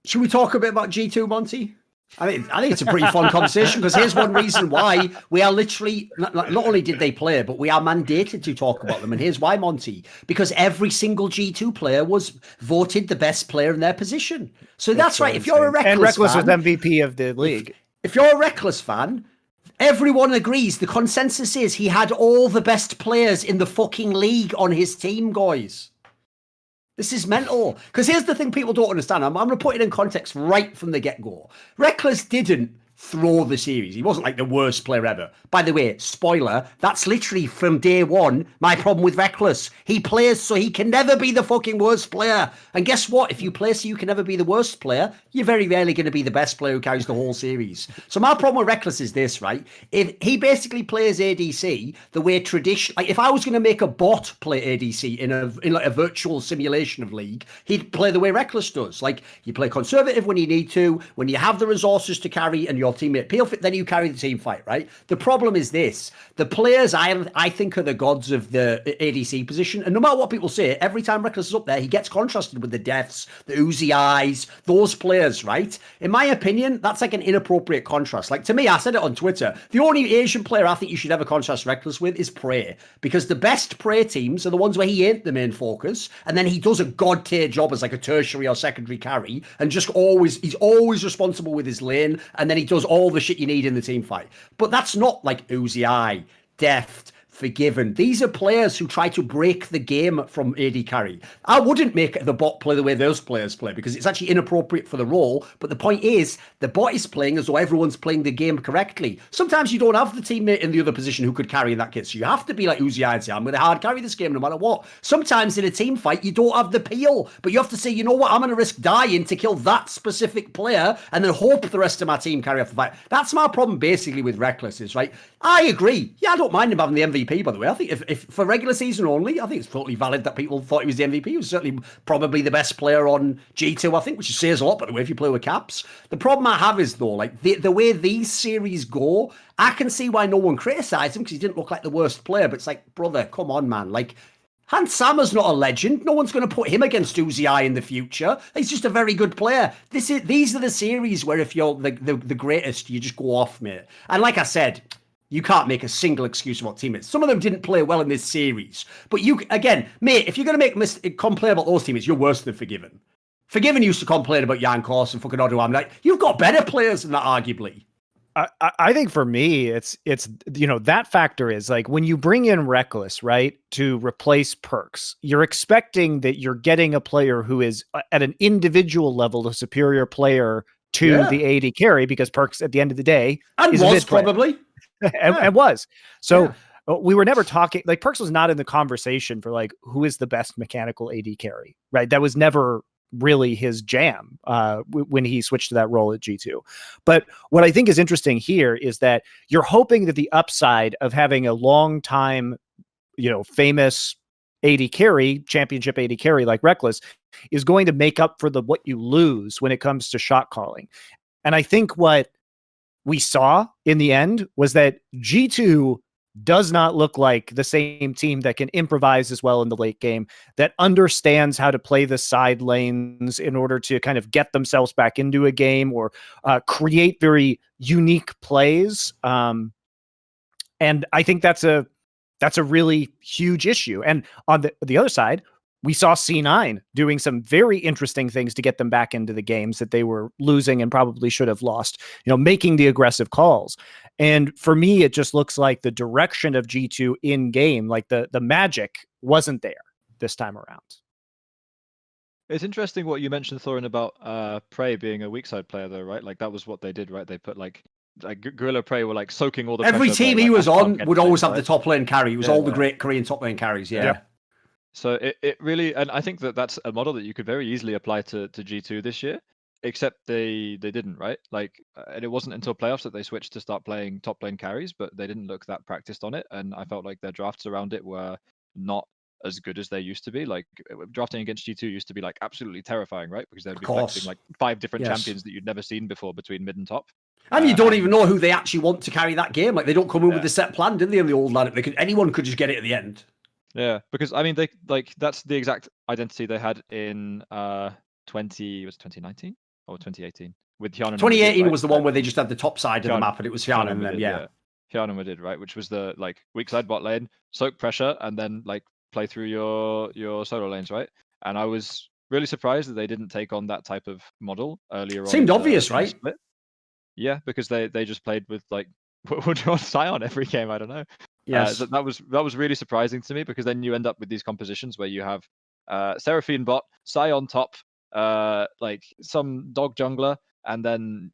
Should we talk a bit about G2, Monty? I think it's a pretty fun conversation because here's one reason why we are literally, not only did they play, but we are mandated to talk about them. And here's why, Monty, because every single G2 player was voted the best player in their position. So that's right. If you're a Reckless and Reckless fan, was MVP of the league. If you're a Reckless fan, everyone agrees. The consensus is he had all the best players in the fucking league on his team, guys. This is mental. Because here's the thing people don't understand. I'm going to put it in context right from the get-go. Reckless didn't throw the series. He wasn't like the worst player ever. By the way, spoiler, that's literally from day one my problem with Reckless. He plays so he can never be the fucking worst player. And guess what? If you play so you can never be the worst player, you're very rarely going to be the best player who carries the whole series. So my problem with Reckless is this, right? If he basically plays ADC the way tradition, like if I was going to make a bot play ADC in like a virtual simulation of League, he'd play the way Reckless does. Like you play conservative when you need to, when you have the resources to carry and your teammate peel fit, then you carry the team fight, right? The problem is this: the players I think are the gods of the ADC position, and no matter what people say, every time Reckless is up there, he gets contrasted with the Deaths, the Uzi Eyes, those players, right? In my opinion, that's like an inappropriate contrast. Like to me, I said it on Twitter, the only Asian player I think you should ever contrast Reckless with is Prey, because the best Prey teams are the ones where he ain't the main focus, and then he does a god tier job as like a tertiary or secondary carry, and just he's always responsible with his lane, and then he does all the shit you need in the team fight. But that's not like Uzi Eye, Deft, Forgiven. These are players who try to break the game from AD carry. I wouldn't make the bot play the way those players play because it's actually inappropriate for the role. But the point is, the bot is playing as though everyone's playing the game correctly. Sometimes you don't have the teammate in the other position who could carry in that case. So you have to be like Uzi and say, I'm going to hard carry this game no matter what. Sometimes in a team fight, you don't have the peel, but you have to say, you know what, I'm going to risk dying to kill that specific player and then hope the rest of my team carry off the fight. That's my problem basically with Reckless is, right? I agree. Yeah, I don't mind him having the MVP, by the way. I think if for regular season only, I think it's totally valid that people thought he was the MVP. He was certainly probably the best player on G2, I think, which says a lot, by the way, if you play with caps. The problem I have is, though, like the way these series go, I can see why no one criticised him because he didn't look like the worst player. But it's like, brother, come on, man. Like, Hans Sammer's not a legend. No one's going to put him against Uzi Eye in the future. He's just a very good player. These are the series where if you're the greatest, you just go off, mate. And like I said, you can't make a single excuse about teammates. Some of them didn't play well in this series. But you, again, mate, if you're going to complain about those teammates, you're worse than Forgiven. Forgiven used to complain about Jan Kors and fucking Odoam. Like, you've got better players than that, arguably. I think for me, it's you know, that factor is like when you bring in Reckless, right, to replace Perkz, you're expecting that you're getting a player who is at an individual level a superior player to the AD carry because Perkz at the end of the day and is was probably. and was. So we were never talking, like Perkz was not in the conversation for like, who is the best mechanical AD carry, right? That was never really his jam when he switched to that role at G2. But what I think is interesting here is that you're hoping that the upside of having a long time, you know, famous AD carry, championship AD carry like Reckless is going to make up for what you lose when it comes to shot calling. And I think what we saw in the end was that G2 does not look like the same team that can improvise as well in the late game, that understands how to play the side lanes in order to kind of get themselves back into a game or create very unique plays. And I think that's a really huge issue. And on the other side, we saw C9 doing some very interesting things to get them back into the games that they were losing and probably should have lost, you know, making the aggressive calls. And for me, it just looks like the direction of G2 in game, like the magic wasn't there this time around. It's interesting what you mentioned, Thorin, about Prey being a weak side player, though, right? Like that was what they did, right? They put like Gorilla Prey were like soaking all the every team by, he like, was on would always have the top lane carry. It was all the yeah. great Korean top lane carries. Yeah. So it really, and I think that's a model that you could very easily apply to G2 this year, except they didn't, right? Like, and it wasn't until playoffs that they switched to start playing top lane carries, but they didn't look that practiced on it, and I felt like their drafts around it were not as good as they used to be. Like drafting against G2 used to be like absolutely terrifying, right? Because they'd be flexing like 5 different champions that you'd never seen before between mid and top. And you don't even know who they actually want to carry that game. Like they don't come in with a set plan, did they? In the old lineup, anyone could just get it at the end. Yeah, because I mean, that's the exact identity they had in 2019 or 2018 with Hyun and 2018 Madrid, right? was the one where they just had the top side of the Hyun- map, and it was Hyun and them, Madrid, yeah. Hyun and Madrid, right? Which was the like weak side bot lane, soak pressure, and then like play through your solo lanes, right? And I was really surprised that they didn't take on that type of model earlier on. Seemed obvious, in the right? split. Yeah, because they just played with like what do you want Sion every game? I don't know. Yes. That was really surprising to me, because then you end up with these compositions where you have Seraphine bot, Sion top, like some dog jungler, and then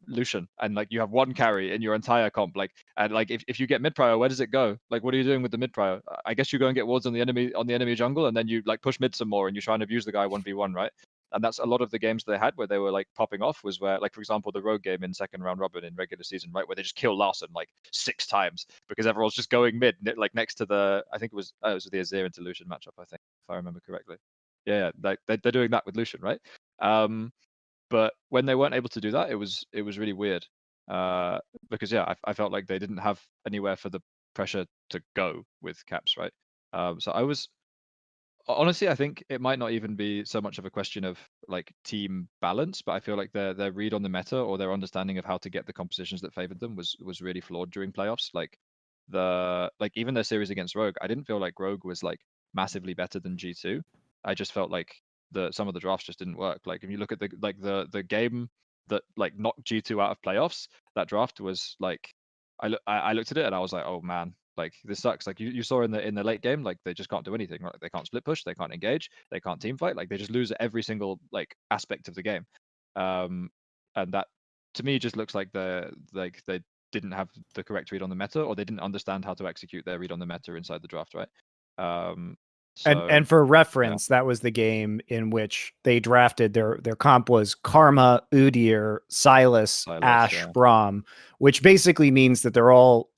Lucian, and like you have one carry in your entire comp. Like, and like if you get mid prio, where does it go? Like, what are you doing with the mid prio? I guess you go and get wards on the enemy jungle, and then you like push mid some more, and you try and abuse the guy 1v1, right? And that's a lot of the games they had where they were like popping off, was where, like, for example, the Rogue game in second round robin in regular season, right, where they just kill Larson like 6 times because everyone's just going mid, like next to the, I think it was the Azir into Lucian matchup, I think, if I remember correctly. Yeah, like they're doing that with Lucian, right? But when they weren't able to do that, it was really weird, because yeah, I felt like they didn't have anywhere for the pressure to go with Caps, right? So I was. Honestly, I think it might not even be so much of a question of like team balance, but I feel like their read on the meta, or their understanding of how to get the compositions that favored them, was really flawed during playoffs. Like even their series against Rogue, I didn't feel like Rogue was like massively better than G2. I just felt like some of the drafts just didn't work. Like if you look at the game that like knocked G2 out of playoffs, that draft was like I looked at it and I was like, oh man, like this sucks. Like you saw in the late game, like they just can't do anything. Right? They can't split push, they can't engage, they can't team fight. Like they just lose every single like aspect of the game. And that to me just looks like they didn't have the correct read on the meta, or they didn't understand how to execute their read on the meta inside the draft, right? And for reference, that was the game in which they drafted their comp was Karma, Udyr, Silas, Ashe, Braum, which basically means that they're all,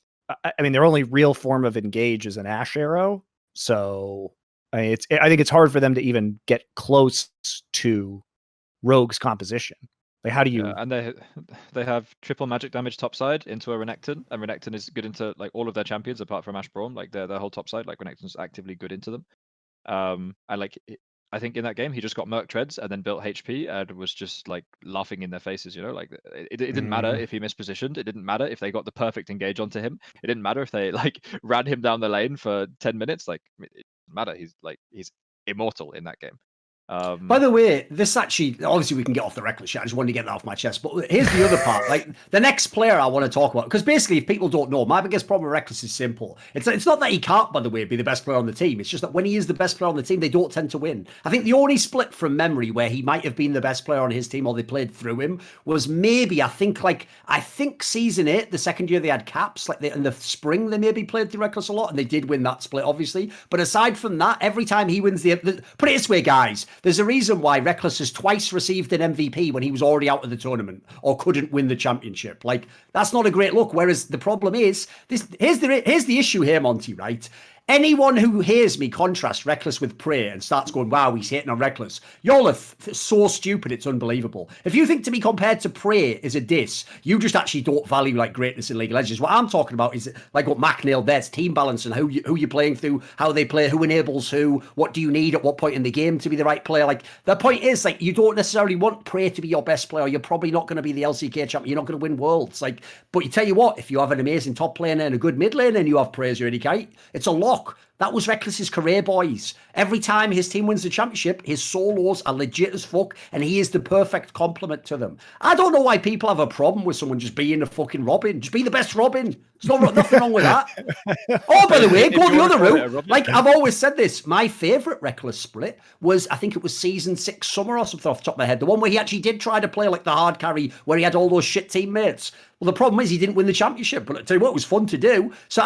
I mean, their only real form of engage is an Ashe arrow. So I think it's hard for them to even get close to Rogue's composition. Like, how do you? Yeah, and they have triple magic damage topside into a Renekton, and Renekton is good into like all of their champions apart from Ashe Braum. Like their whole topside, like Renekton's actively good into them. And like I think in that game he just got Merc Treads and then built HP and was just like laughing in their faces, you know, like it didn't matter if he mispositioned, it didn't matter if they got the perfect engage onto him, it didn't matter if they like ran him down the lane for 10 minutes, like it didn't matter. He's immortal in that game. By the way, this actually, obviously we can get off the Reckless shit. I just wanted to get that off my chest. But here's the other part. Like the next player I want to talk about, because basically, if people don't know, my biggest problem with Reckless is simple. It's not that he can't, by the way, be the best player on the team. It's just that when he is the best player on the team, they don't tend to win. I think the only split from memory where he might have been the best player on his team, or they played through him, was maybe I think season 8, the second year they had Caps, like in the spring they maybe played through Reckless a lot, and they did win that split, obviously. But aside from that, every time he wins put it this way, guys, there's a reason why Reckless has twice received an MVP when he was already out of the tournament or couldn't win the championship. Like, that's not a great look. Whereas the problem is, here's the issue here, Monty, right? Anyone who hears me contrast Reckless with Prey and starts going, wow, he's hating on Reckless, y'all are so stupid, it's unbelievable. If you think to be compared to Prey is a diss, you just actually don't value like greatness in League of Legends. What I'm talking about is like what Mac nailed there, it's team balance and who you're playing through, how they play, who enables who, what do you need at what point in the game to be the right player. Like, the point is, like, you don't necessarily want Prey to be your best player. You're probably not going to be the LCK champion. You're not going to win worlds. Like, but you tell you what, if you have an amazing top laner and a good mid laner and you have Prey as your ErikHillestad, it's a lock. That was Reckless's career, boys. Every time his team wins the championship, his solos are legit as fuck, and he is the perfect complement to them. I don't know why people have a problem with someone just being a fucking Robin. Just be the best Robin. There's nothing wrong with that. Oh, by the way, go the other route. Like, I've always said this. My favourite Reckless split was, I think it was season 6 summer or something off the top of my head. The one where he actually did try to play like the hard carry, where he had all those shit teammates. Well, the problem is he didn't win the championship, but I tell you what, it was fun to do. So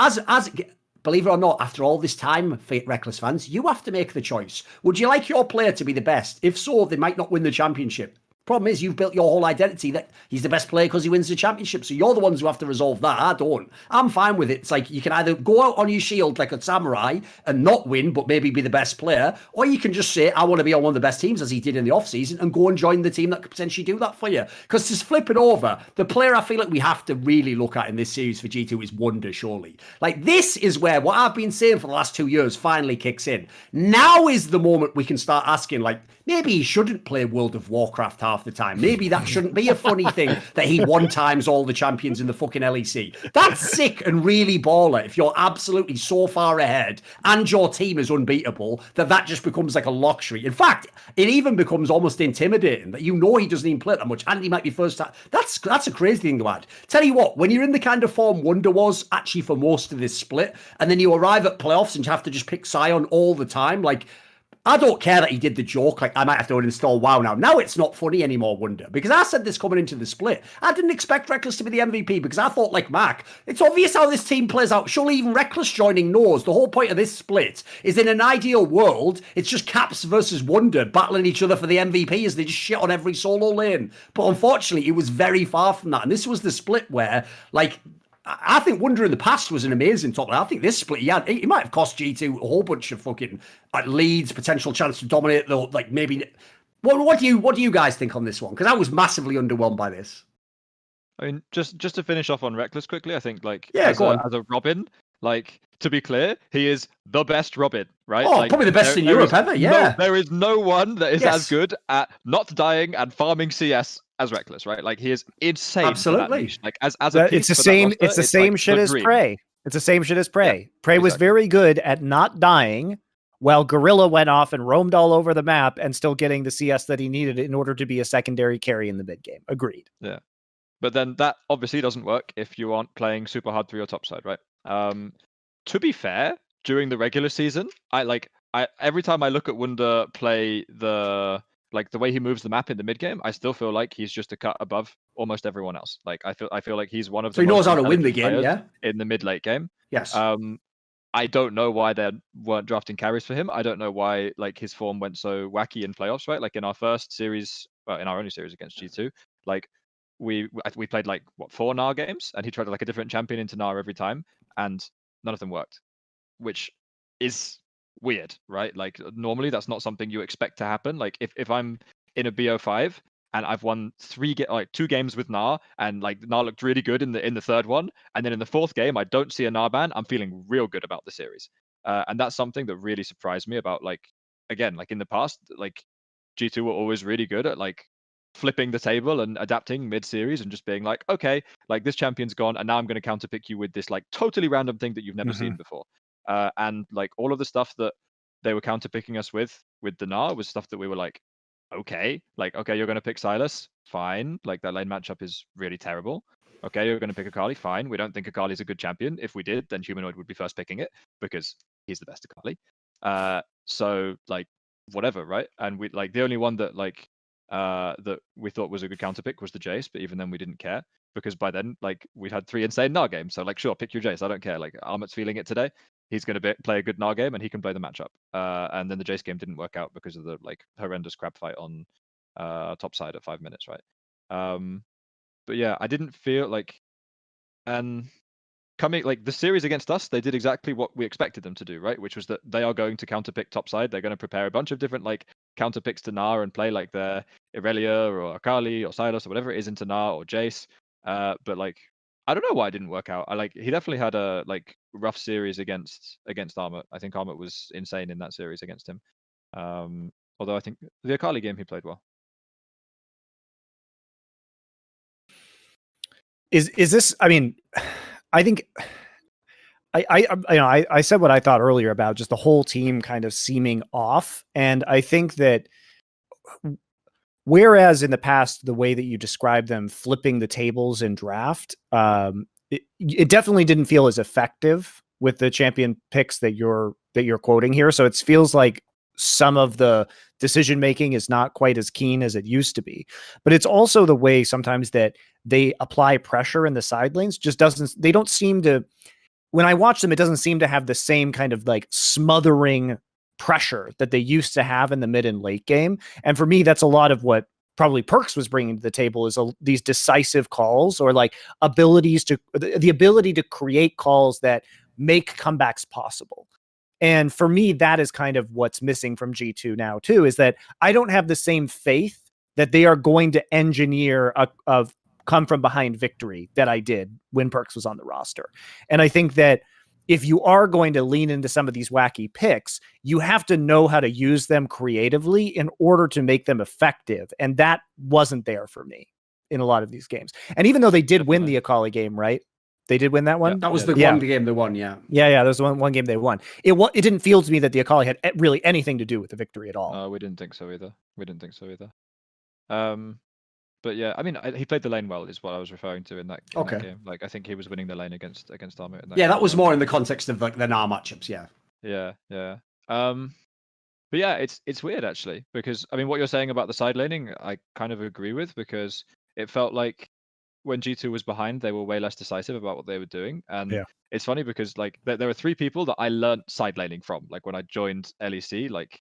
believe it or not, after all this time, Reckless fans, you have to make the choice. Would you like your player to be the best? If so, they might not win the championship. Problem is, you've built your whole identity that he's the best player because he wins the championship. So you're the ones who have to resolve that. I don't. I'm fine with it. It's like you can either go out on your shield like a samurai and not win, but maybe be the best player, or you can just say, I want to be on one of the best teams, as he did in the offseason, and go and join the team that could potentially do that for you. Because to flip it over, the player I feel like we have to really look at in this series for G2 is Wonder, surely. Like, this is where what I've been saying for the last 2 years finally kicks in. Now is the moment we can start asking, like, maybe he shouldn't play World of Warcraft half the time. Maybe that shouldn't be a funny thing that he one times all the champions in the fucking LEC. That's sick and really baller if you're absolutely so far ahead and your team is unbeatable that just becomes like a luxury. In fact, it even becomes almost intimidating that you know he doesn't even play that much and he might be first time. That's a crazy thing to add. Tell you what, when you're in the kind of form Wunder was actually for most of this split, and then you arrive at playoffs and you have to just pick Sion all the time, like, I don't care that he did the joke, like, I might have to uninstall WoW now. Now it's not funny anymore, Wunder, because I said this coming into the split. I didn't expect Reckless to be the MVP because I thought, like Mac, it's obvious how this team plays out. Surely even Reckless joining knows the whole point of this split is in an ideal world, it's just Caps versus Wunder battling each other for the MVP as they just shit on every solo lane. But unfortunately, it was very far from that. And this was the split where, like, I think Wunder in the past was an amazing top lane. I think this split, he might have cost G2 a whole bunch of fucking leads, potential chance to dominate, though. Like, maybe. What do you guys think on this one? Because I was massively underwhelmed by this. I mean, just to finish off on Reckless quickly, I think, like, as a Robin, like, to be clear, he is the best Robin, right? Oh, like, probably the best in Europe ever, yeah. There is no one that is as good at not dying and farming CS as Reckless, right? Like, he is insane. Absolutely. Like, as a piece it's the same. roster, it's the same like shit as dream. Prey. It's the same shit as Prey. Yeah, Prey was very good at not dying, while Gorilla went off and roamed all over the map and still getting the CS that he needed in order to be a secondary carry in the mid game. Agreed. Yeah, but then that obviously doesn't work if you aren't playing super hard through your top side, right? To be fair, during the regular season, I every time I look at Wunder play the way he moves the map in the mid game, I still feel like he's just a cut above almost everyone else. Like, I feel like he's one of the. So he knows most how to win the intelligent game, players yeah. in the mid late game. Yes. I don't know why they weren't drafting carries for him. I don't know why, like, his form went so wacky in playoffs, right? Like, in our first series, well, in our only series against G2, like, we played like 4 Gnar games, and he tried like a different champion into Gnar every time, and none of them worked, which is weird, right? Like, normally that's not something you expect to happen. Like, if I'm in a BO5 and I've won 2 games with Gnar, and like Gnar looked really good in the third one, and then in the fourth game I don't see a Gnar ban, I'm feeling real good about the series, and that's something that really surprised me about, like, again, like in the past, like G2 were always really good at like flipping the table and adapting mid-series and just being like, okay, like, this champion's gone, and now I'm going to counterpick you with this like totally random thing that you've never seen before. And like all of the stuff that they were counterpicking us with the Gnar was stuff that we were like, okay, you're going to pick Sylas, fine. Like, that lane matchup is really terrible. Okay, you're going to pick Akali, fine. We don't think Akali's a good champion. If we did, then Humanoid would be first picking it because he's the best Akali. So like, whatever, right? And we like the only one that like that we thought was a good counterpick was the Jace, but even then we didn't care because by then, like, we'd had 3 insane Gnar games. So like, sure, pick your Jace. I don't care. Like, Armut's feeling it today. He's going to play a good Gnar game and he can play the matchup. And then the Jace game didn't work out because of the like horrendous crab fight on top side at 5 minutes, right? But yeah, I didn't feel like, and coming like the series against us, they did exactly what we expected them to do, right? Which was that they are going to counterpick top side. They're going to prepare a bunch of different like counterpicks to Gnar and play like their Irelia or Akali or Sylas or whatever it is into Gnar or Jace. But like, I don't know why it didn't work out. He definitely had a like rough series against Armut. I think Armut was insane in that series against him. Although I think the Akali game he played well. Is this? I mean, I think I said what I thought earlier about just the whole team kind of seeming off, and I think that whereas in the past the way that you described them flipping the tables in draft, it definitely didn't feel as effective with the champion picks that you're quoting here. So it feels like some of the decision making is not quite as keen as it used to be, but it's also the way sometimes that they apply pressure in the side lanes they don't seem to, when I watch them, it doesn't seem to have the same kind of like smothering pressure that they used to have in the mid and late game. And for me, that's a lot of what probably Perkz was bringing to the table is these decisive calls or like the ability to create calls that make comebacks possible. And for me, that is kind of what's missing from G2 now too, is that I don't have the same faith that they are going to engineer a come from behind victory that I did when Perkz was on the roster. And I think that if you are going to lean into some of these wacky picks, you have to know how to use them creatively in order to make them effective. And that wasn't there for me in a lot of these games. And even though they did win the Akali game, right? They did win that one. Yeah, that was the one game they won. Yeah. Yeah. There was one game they won. It didn't feel to me that the Akali had really anything to do with the victory at all. We didn't think so either. But yeah, I mean, he played the lane well, is what I was referring to in that game. Like, I think he was winning the lane against Armut. That was more in the context of like the NAR matchups. Yeah. But yeah, it's weird actually, because I mean, what you're saying about the side laning, I kind of agree with, because it felt like when G2 was behind, they were way less decisive about what they were doing. And it's funny because like there were 3 people that I learned side laning from, like when I joined LEC like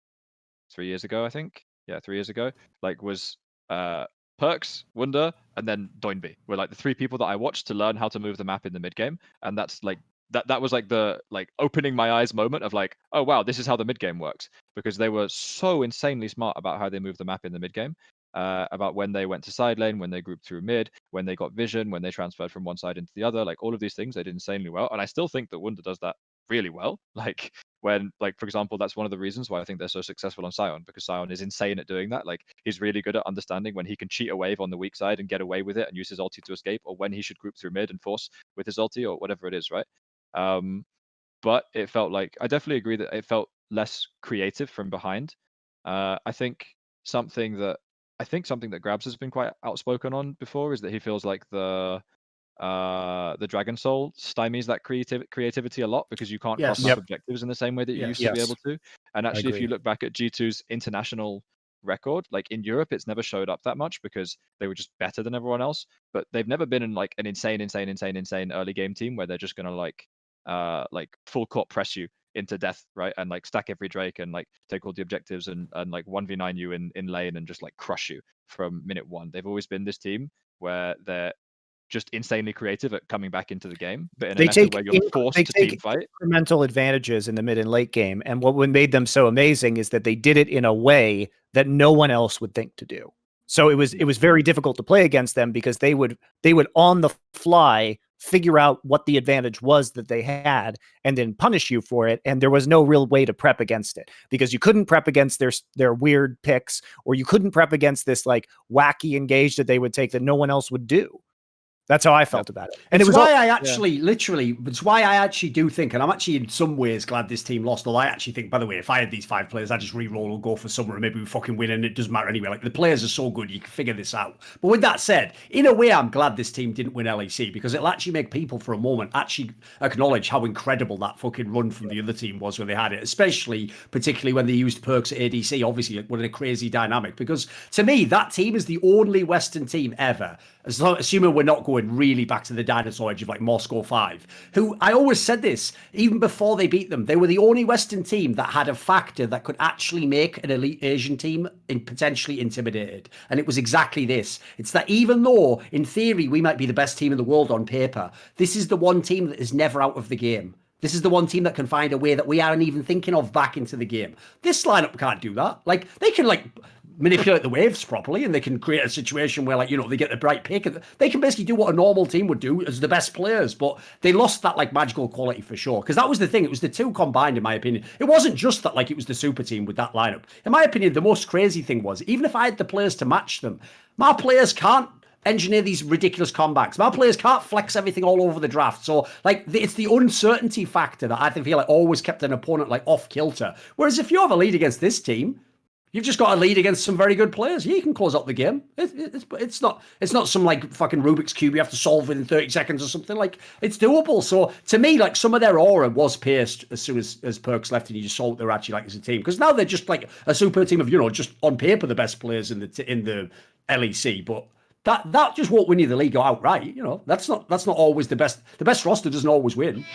3 years ago, I think. Yeah, 3 years ago. Like was Perkz, Wunder, and then Doinby were like the 3 people that I watched to learn how to move the map in the mid game. And that's like that was like the opening my eyes moment of like, oh wow, this is how the mid game works, because they were so insanely smart about how they move the map in the mid game. About when they went to side lane, when they grouped through mid, when they got vision, when they transferred from one side into the other, like all of these things they did insanely well. And I still think that Wunder does that really well. Like when, like, for example, that's one of the reasons why I think they're so successful on Sion, because Sion is insane at doing that. Like he's really good at understanding when he can cheat a wave on the weak side and get away with it and use his ulti to escape, or when he should group through mid and force with his ulti, or whatever it is, right? But it felt like, I definitely agree that it felt less creative from behind. I think something that Grabs has been quite outspoken on before is that he feels like the Dragon Soul stymies that creativity a lot, because you can't cross up objectives in the same way that you used to be able to. And actually, if you look back at G2's international record, like in Europe, it's never showed up that much because they were just better than everyone else. But they've never been in like an insane early game team where they're just gonna like full court press you into death, right? And like stack every Drake and like take all the objectives and like 1v9 you in lane and just like crush you from minute 1. They've always been this team where they're just insanely creative at coming back into the game, but in a meta where you're forced to team fight. Incremental advantages in the mid and late game, and what made them so amazing is that they did it in a way that no one else would think to do. So it was very difficult to play against them, because they would on the fly figure out what the advantage was that they had and then punish you for it. And there was no real way to prep against it, because you couldn't prep against their weird picks, or you couldn't prep against this like wacky engage that they would take that no one else would do. That's how I felt about it. And it's why I actually do think, and I'm actually in some ways glad this team lost. Although I actually think, by the way, if I had these 5 players, I'd just re-roll and go for summer and maybe we fucking win, and it doesn't matter anyway. Like the players are so good, you can figure this out. But with that said, in a way, I'm glad this team didn't win LEC, because it'll actually make people for a moment actually acknowledge how incredible that fucking run from the other team was when they had it, particularly when they used Perkz at ADC. Obviously, what a crazy dynamic, because to me, that team is the only Western team ever, assuming we're not going really back to the dinosaur age of like Moscow 5, who I always said this, even before they beat them, they were the only Western team that had a factor that could actually make an elite Asian team potentially intimidated. And it was exactly this. It's that even though, in theory, we might be the best team in the world on paper, this is the one team that is never out of the game. This is the one team that can find a way that we aren't even thinking of back into the game. This lineup can't do that. Like, they can, like, manipulate the waves properly, and they can create a situation where, like, you know, they get the bright pick. They can basically do what a normal team would do as the best players, but they lost that, like, magical quality for sure. Because that was the thing. It was the two combined, in my opinion. It wasn't just that, like, it was the super team with that lineup. In my opinion, the most crazy thing was, even if I had the players to match them, my players can't engineer these ridiculous comebacks. My players can't flex everything all over the draft. So, like, it's the uncertainty factor that I feel like always kept an opponent, like, off kilter. Whereas if you have a lead against this team, you've just got a lead against some very good players. Yeah, you can close out the game. It's not some like fucking Rubik's Cube you have to solve within 30 seconds or something. Like, it's doable. So to me, like, some of their aura was pierced as soon as Perkz left, and you just saw what they're actually like as a team. Because now they're just like a super team of, you know, just on paper the best players in the LEC, but that just won't win you the league outright. You know, that's not always the best. The best roster doesn't always win.